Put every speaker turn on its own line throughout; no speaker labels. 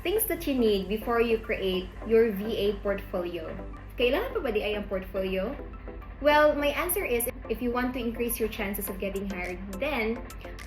Things that you need before you create your VA portfolio. Kailangan pa ba di ay ang portfolio? Well, my answer is if you want to increase your chances of getting hired, then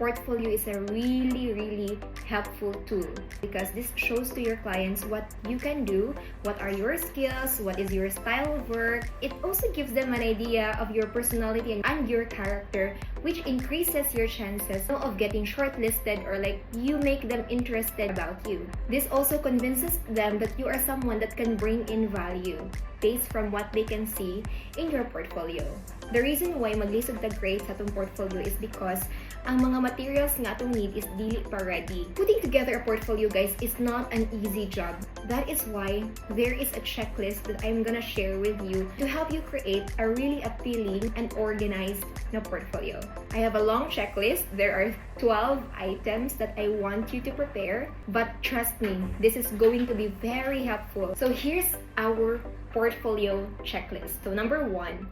portfolio is a really helpful tool because this shows to your clients what you can do, what are your skills, what is your style of work. It also gives them an idea of your personality and your character, which increases your chances of getting shortlisted or like you make them interested about you. This also convinces them that you are someone that can bring in value based from what they can see in your portfolio. The reason why maglisod tag grades sa atong portfolio is because ang mga materials nga atong need is dili pa ready. Putting together a portfolio, guys, is not an easy job. That is why there is a checklist that I'm gonna share with you to help you create a really appealing and organized na portfolio. I have a long checklist. There are 12 items that I want you to prepare, but trust me, this is going to be very helpful. So here's our portfolio checklist. So number 1,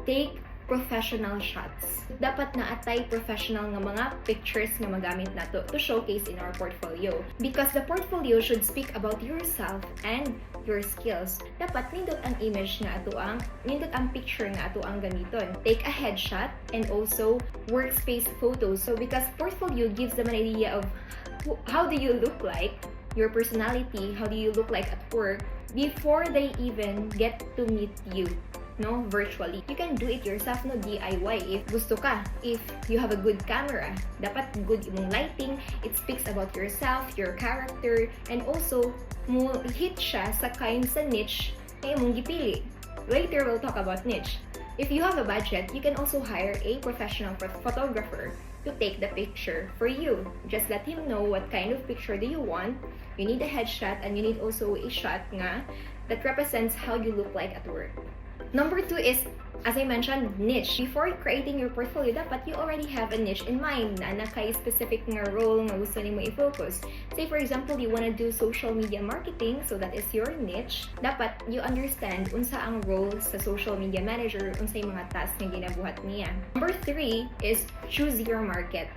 take professional shots. Dapat na atay professional nga mga pictures nga magamit nato to showcase in our portfolio. Because the portfolio should speak about yourself and your skills. Dapat nindot ang image nga ato nindot ang picture nga ato ang gamiton. Take a headshot and also workspace photos. So because portfolio gives them an idea of how do you look like, your personality, how do you look like at work before they even get to meet you. No, virtually. You can do it yourself, no, DIY. If gusto ka, if you have a good camera, dapat good imong lighting, it speaks about yourself, your character, and also mo hit siya sa kind sa niche na imong gipili. Later, we'll talk about niche. If you have a budget, you can also hire a professional photographer to take the picture for you. Just let him know what kind of picture do you want. You need a headshot and you need also a shot nga that represents how you look like at work. Number 2 is, as I mentioned, niche. Before creating your portfolio, dapat you already have a niche in mind na kay specific nga role nga gusto nimo i-focus. Say for example, you wanna do social media marketing, so that is your niche. Dapat you understand unsa ang role sa social media manager, unsay mga task nga ginabuhat niya. Number 3 is choose your market.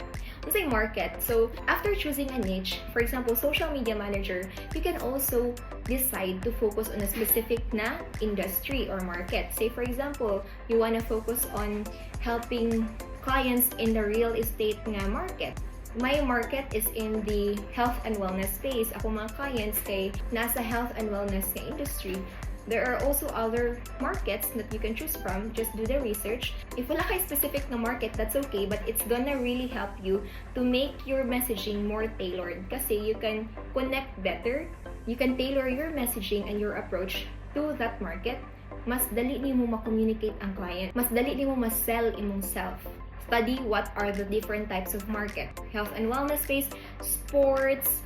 Unsay market? So, after choosing a niche, for example, social media manager, you can also decide to focus on a specific na industry or market. Say, for example, you want to focus on helping clients in the real estate nga market. My market is in the health and wellness space. Ako mga clients kay nasa health and wellness nga industry. There are also other markets that you can choose from. Just do the research. If wala kay specific na market, that's okay, but it's gonna really help you to make your messaging more tailored kasi you can connect better. You can tailor your messaging and your approach to that market. Mas dali nimo ma-communicate ang client. Mas dali nimo ma-sell imong self. Study what are the different types of market. Health and wellness space, sports,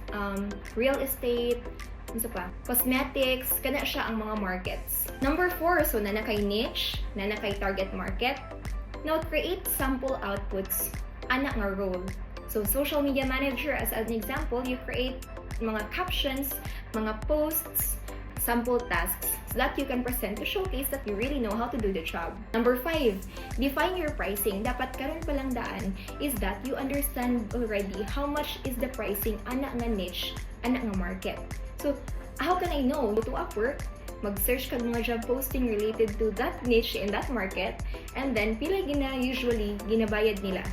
real estate, cosmetics, kana siya ang mga markets. Number 4, so na kay niche, na kay target market. Now, create sample outputs, ana nga role. So, social media manager, as an example, you create mga captions, mga posts, sample tasks, so that you can present to showcase that you really know how to do the job. Number 5, define your pricing. Dapat karon pa lang daan is that you understand already how much is the pricing ana nga niche, ana nga market. So, how can I know? Go to Upwork, mag-search ka mga job posting related to that niche in that market, and then pila usually ginabayad nila.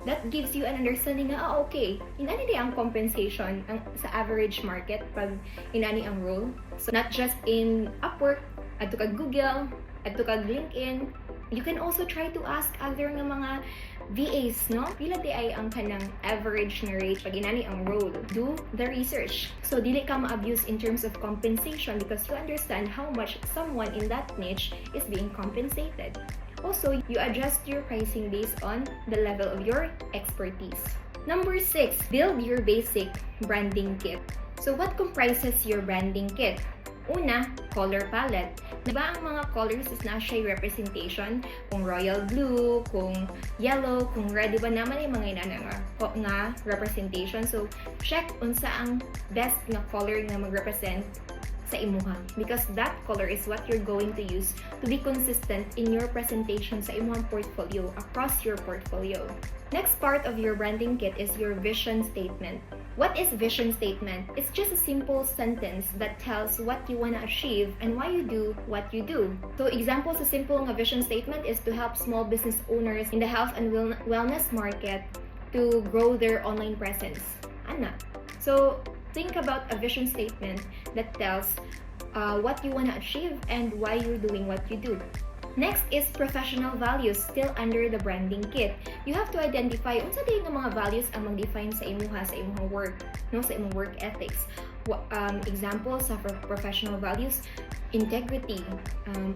That gives you an understanding na, okay, inani di ang compensation sa average market pag inani ang role. So, not just in Upwork, adto kag Google, adto kag LinkedIn, you can also try to ask other nga mga VAs, no? Pila di ay ang kanang average na rate pag inani ang role. Do the research. So, dili ka ma-abuse in terms of compensation because you understand how much someone in that niche is being compensated. Also, you adjust your pricing based on the level of your expertise. Number 6, build your basic branding kit. So, what comprises your branding kit? Una, color palette. Diba ang mga colors is na siya representation? Kung royal blue, kung yellow, kung red, diba naman yung mga nga representation. So, check unsa ang best na color na mag-represent sa imuha. Because that color is what you're going to use to be consistent in your presentation sa imuhang portfolio, across your portfolio. Next part of your branding kit is your vision statement. What is vision statement? It's just a simple sentence that tells what you want to achieve and why you do what you do. So examples of simple nga vision statement is to help small business owners in the health and wellness market to grow their online presence. Ana. So think about a vision statement that tells what you want to achieve and why you're doing what you do. Next is professional values, still under the branding kit. You have to identify unsa day nga mga values ang mag-define sa imong work, no, sa imong work ethics. Examples of professional values: integrity,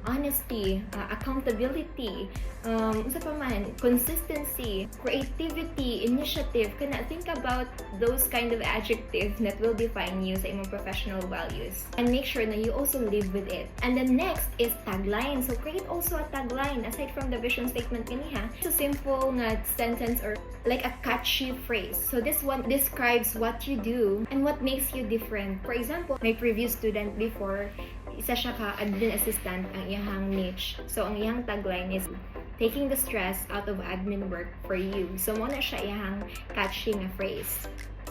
honesty, accountability, unsa pa man, consistency, creativity, initiative. Kana think about those kind of adjectives that will define you sa imong professional values, and make sure na you also live with it. And then next is tagline. So create also a tagline aside from the vision statement kaniha. It's a simple nga sentence or like a catchy phrase. So this one describes what you do and what makes you different. For example, my previous student before, isa siya ka admin assistant ang iyang niche. So ang iyang tagline is taking the stress out of admin work for you. So mo na siya iyang catchy nga phrase.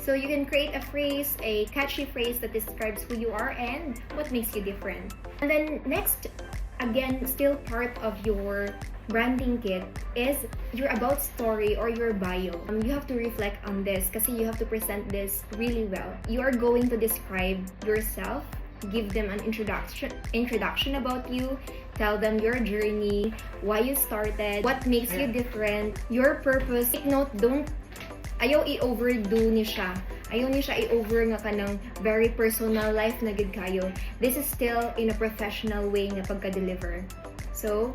So you can create a phrase, a catchy phrase that describes who you are and what makes you different. And then next, again, still part of your branding kit is your about story or your bio. You have to reflect on this kasi you have to present this really well. You are going to describe yourself, give them an introduction about you, tell them your journey, why you started, what makes you different, your purpose. Take note, ayaw i-overdo ni siya. Ayaw ni siya i-over nga kanang very personal life na gid kayo. This is still in a professional way nga pagka-deliver. So,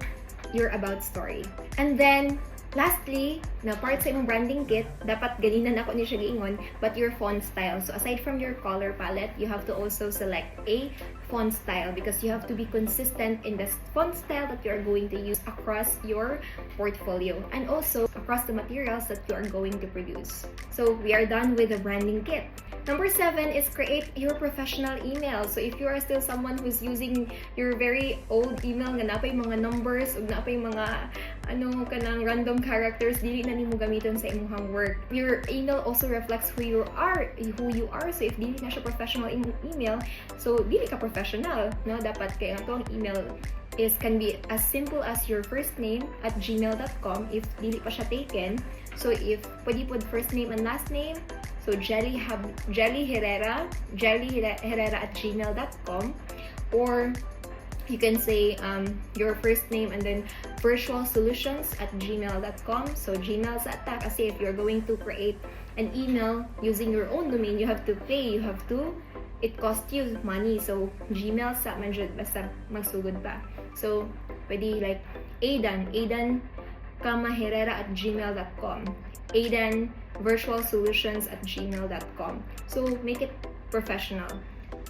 your about story. And then, lastly, na part sa imong branding kit, dapat ganinan ako ni siya giingon, but your font style. So aside from your color palette, you have to also select a font style because you have to be consistent in the font style that you are going to use across your portfolio and also across the materials that you are going to produce. So we are done with the branding kit. Number 7 is create your professional email. So if you are still someone who's using your very old email nga napay mga numbers ug napay mga kanang random characters, dili na nimo gamiton sa imong work. Your email also reflects who you are. So if dili na siya professional email, so dili ka professional, no? Dapat kay ang email can be as simple as your first name at gmail.com if dili pa siya taken. So if pwede pud first name and last name, so Jelly Herrera at gmail.com, or you can say your first name and then virtualsolutions at gmail.com. So Gmail sa attack kasi if you're going to create an email using your own domain, you have to pay, it costs you money. So Gmail sa manjud basta magsugod ba. So pwede like Aidan Herrera at gmail.com, Aidan virtualsolutions at gmail.com. So make it professional.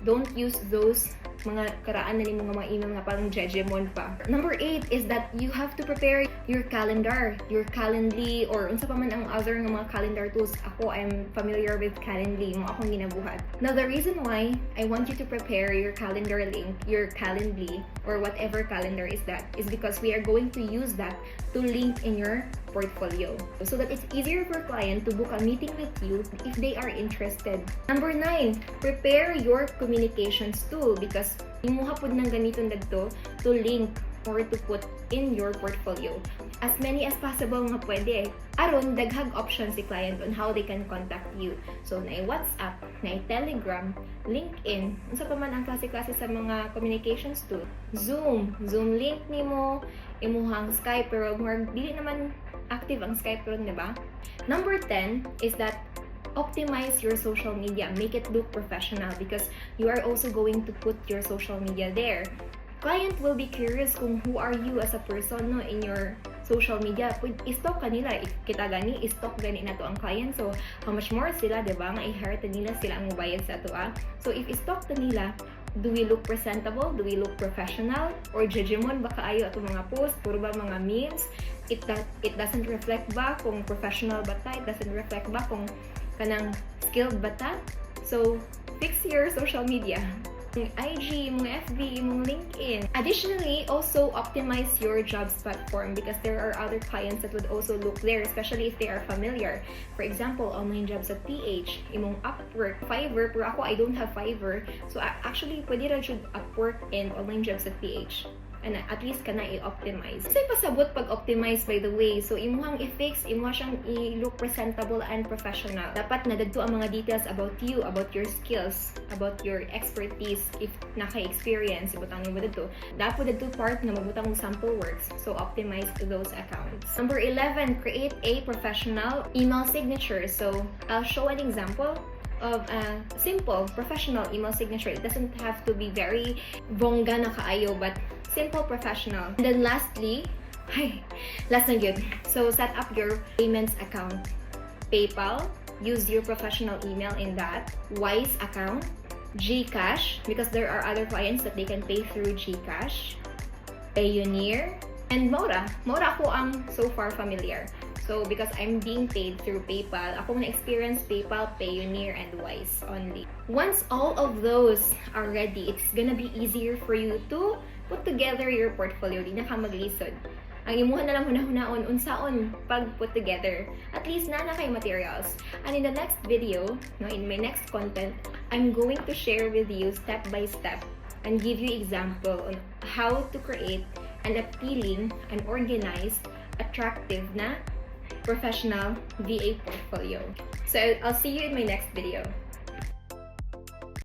Don't use those mga karaan na nimo nga mga email nga parang jejemon pa. Number 8 is that you have to prepare your calendar, your Calendly, or unsa pa man ang other nga mga calendar tools. Ako, I'm familiar with Calendly, mo akong ginabuhat. Now, the reason why I want you to prepare your calendar link, your Calendly, or whatever calendar is that, is because we are going to use that to link in your portfolio so that it's easier for client to book a meeting with you if they are interested. Number 9, prepare your communications tool because imuha pud nang gamiton dagto to link or to put in your portfolio. As many as possible nga pwede. Aron daghag options si client on how they can contact you. So na WhatsApp, na Telegram, LinkedIn, unsa pa man ang klase-klase sa mga communications tool. Zoom link nimo, imuhang Skype, pero dili naman active ang Skype ron, di ba? Number 10 is that optimize your social media. Make it look professional because you are also going to put your social media there. Client will be curious kung who are you as a person, no, in your social media. I-stalk kanila. Kita gani, i-stalk gani na to ang client. So, how much more sila, di ba? Nga i-hire nila sila ang bayad sa to, ah. So, if i-stalk nila, do we look presentable? Do we look professional? Or jejemon ba kaayo ato mga post? Puro ba mga memes? It doesn't reflect ba kung professional ba ta? It doesn't reflect ba kung kanang skilled ba ta? So, fix your social media. Yung IG, mong FB, mong LinkedIn. Additionally, also optimize your jobs platform because there are other clients that would also look there, especially if they are familiar. For example, online jobs at PH, imong Upwork, Fiverr, pero ako I don't have Fiverr. So actually, pwede ra jud Upwork and online jobs at PH. And at least kana i-optimize. Kasi pasabot pag-optimize, by the way. So, imuhang i-fix, imuha siyang i-look presentable and professional. Dapat nadagto ang mga details about you, about your skills, about your expertise, if naka-experience, ibutang mo dito. Dapat dito part na magbutang mo sample works. So, optimize those accounts. Number 11, create a professional email signature. So, I'll show an example of a simple professional email signature. It doesn't have to be very bongga na kaayo, but simple professional. And then lastly, last na good. So set up your payments account. PayPal, use your professional email in that. Wise account, GCash, because there are other clients that they can pay through GCash. Payoneer, and Mora. Mora ako ang so far familiar. So, because I'm being paid through PayPal, ako na-experience PayPal, Payoneer, and Wise only. Once all of those are ready, it's gonna be easier for you to put together your portfolio. Di na ka maglisod. Ang imuha na lang hunahunahon, unsaon pag put together. At least na kay materials. And in the next video, in my next content, I'm going to share with you step by step and give you example on how to create an appealing and organized, attractive na professional VA portfolio. So I'll see you in my next video.